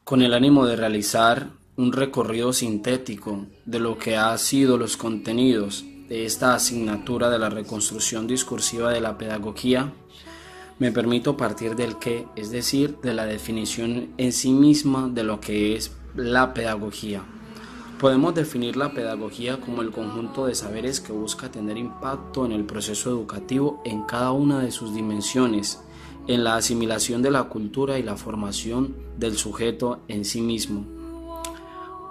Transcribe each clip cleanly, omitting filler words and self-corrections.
con el ánimo de realizar un recorrido sintético de lo que han sido los contenidos de esta asignatura de la reconstrucción discursiva de la pedagogía. Me permito partir del qué, es decir, de la definición en sí misma de lo que es la pedagogía. Podemos definir la pedagogía como el conjunto de saberes que busca tener impacto en el proceso educativo en cada una de sus dimensiones, en la asimilación de la cultura y la formación del sujeto en sí mismo.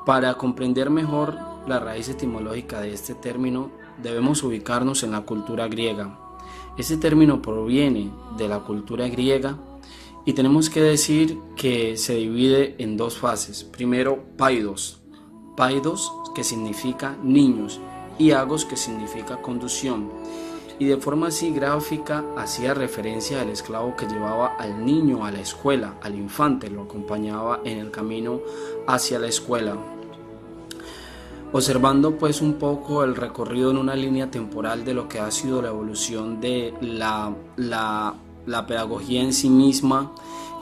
Para comprender mejor la raíz etimológica de este término, debemos ubicarnos en la cultura griega. Este término proviene de la cultura griega y tenemos que decir que se divide en dos fases. Primero, paidos, que significa niños, y agos, que significa conducción. Y de forma así gráfica hacía referencia al esclavo que llevaba al niño a la escuela, al infante, lo acompañaba en el camino hacia la escuela. Observando pues un poco el recorrido en una línea temporal de lo que ha sido la evolución de la pedagogía en sí misma,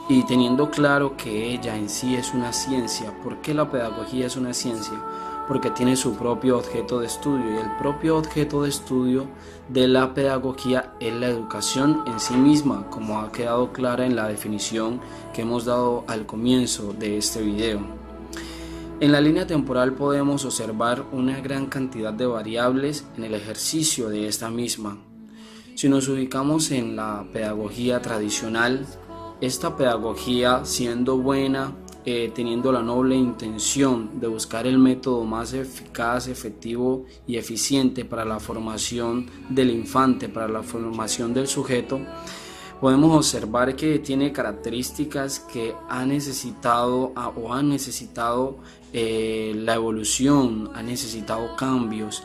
y teniendo claro que ella en sí es una ciencia. ¿Por qué la pedagogía es una ciencia? Porque tiene su propio objeto de estudio, y el propio objeto de estudio de la pedagogía es la educación en sí misma, como ha quedado clara en la definición que hemos dado al comienzo de este video. En la línea temporal podemos observar una gran cantidad de variables en el ejercicio de esta misma. Si nos ubicamos en la pedagogía tradicional, esta pedagogía, siendo buena, teniendo la noble intención de buscar el método más eficaz, efectivo y eficiente para la formación del infante, para la formación del sujeto, podemos observar que tiene características que han necesitado la evolución, han necesitado cambios.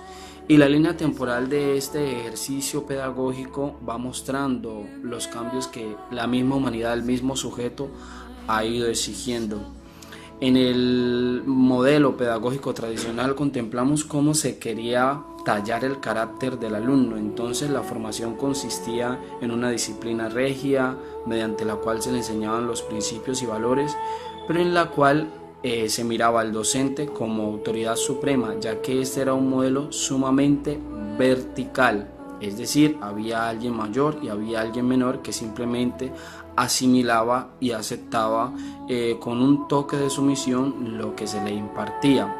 Y la línea temporal de este ejercicio pedagógico va mostrando los cambios que la misma humanidad, el mismo sujeto, ha ido exigiendo. En el modelo pedagógico tradicional contemplamos cómo se quería tallar el carácter del alumno. Entonces la formación consistía en una disciplina regia, mediante la cual se le enseñaban los principios y valores, pero en la cual se miraba al docente como autoridad suprema, ya que este era un modelo sumamente vertical, es decir, había alguien mayor y había alguien menor que simplemente asimilaba y aceptaba con un toque de sumisión lo que se le impartía.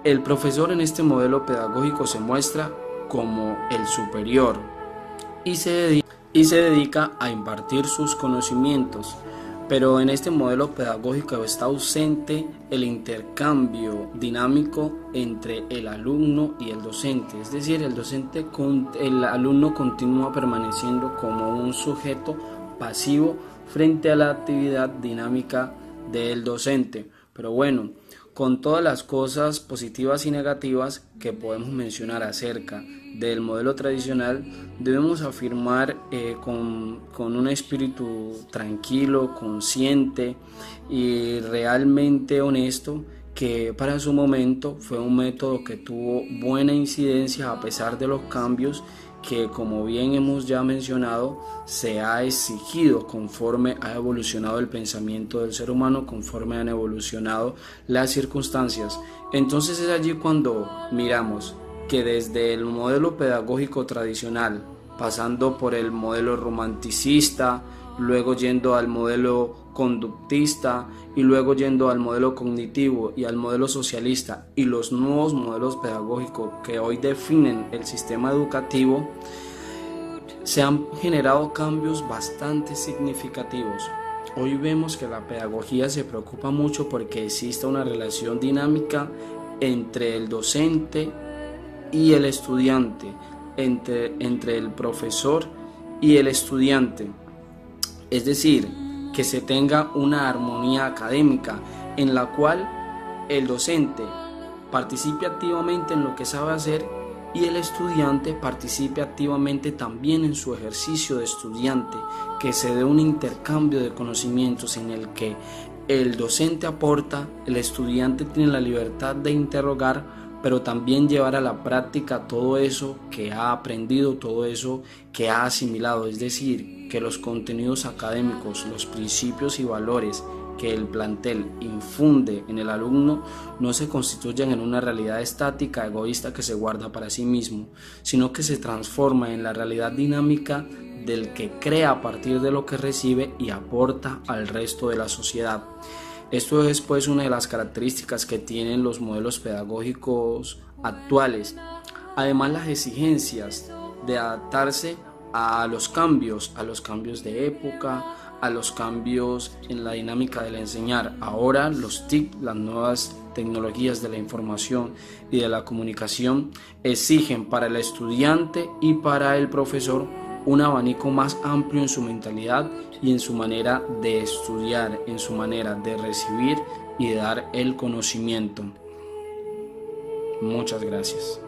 El profesor en este modelo pedagógico se muestra como el superior y se dedica a impartir sus conocimientos. Pero en este modelo pedagógico está ausente el intercambio dinámico entre el alumno y el docente, es decir, el alumno continúa permaneciendo como un sujeto pasivo frente a la actividad dinámica del docente. Pero bueno, con todas las cosas positivas y negativas que podemos mencionar acerca del modelo tradicional, debemos afirmar con un espíritu tranquilo, consciente y realmente honesto que para su momento fue un método que tuvo buena incidencia a pesar de los cambios que, como bien hemos ya mencionado, se ha exigido conforme ha evolucionado el pensamiento del ser humano, conforme han evolucionado las circunstancias. Entonces es allí cuando miramos que desde el modelo pedagógico tradicional, pasando por el modelo romanticista, luego yendo al modelo conductista y luego yendo al modelo cognitivo y al modelo socialista, y los nuevos modelos pedagógicos que hoy definen el sistema educativo, se han generado cambios bastante significativos. Hoy vemos que la pedagogía se preocupa mucho porque exista una relación dinámica entre el docente y el estudiante, entre el profesor y el estudiante. Es decir, que se tenga una armonía académica en la cual el docente participe activamente en lo que sabe hacer y el estudiante participe activamente también en su ejercicio de estudiante, que se dé un intercambio de conocimientos en el que el docente aporta, el estudiante tiene la libertad de interrogar, pero también llevar a la práctica todo eso que ha aprendido, todo eso que ha asimilado, es decir, que los contenidos académicos, los principios y valores que el plantel infunde en el alumno no se constituyen en una realidad estática, egoísta que se guarda para sí mismo, sino que se transforma en la realidad dinámica del que crea a partir de lo que recibe y aporta al resto de la sociedad. Esto es pues una de las características que tienen los modelos pedagógicos actuales. Además, las exigencias de adaptarse a los cambios de época, a los cambios en la dinámica del enseñar. Ahora los TIC, las nuevas tecnologías de la información y de la comunicación, exigen para el estudiante y para el profesor un abanico más amplio en su mentalidad y en su manera de estudiar, en su manera de recibir y de dar el conocimiento. Muchas gracias.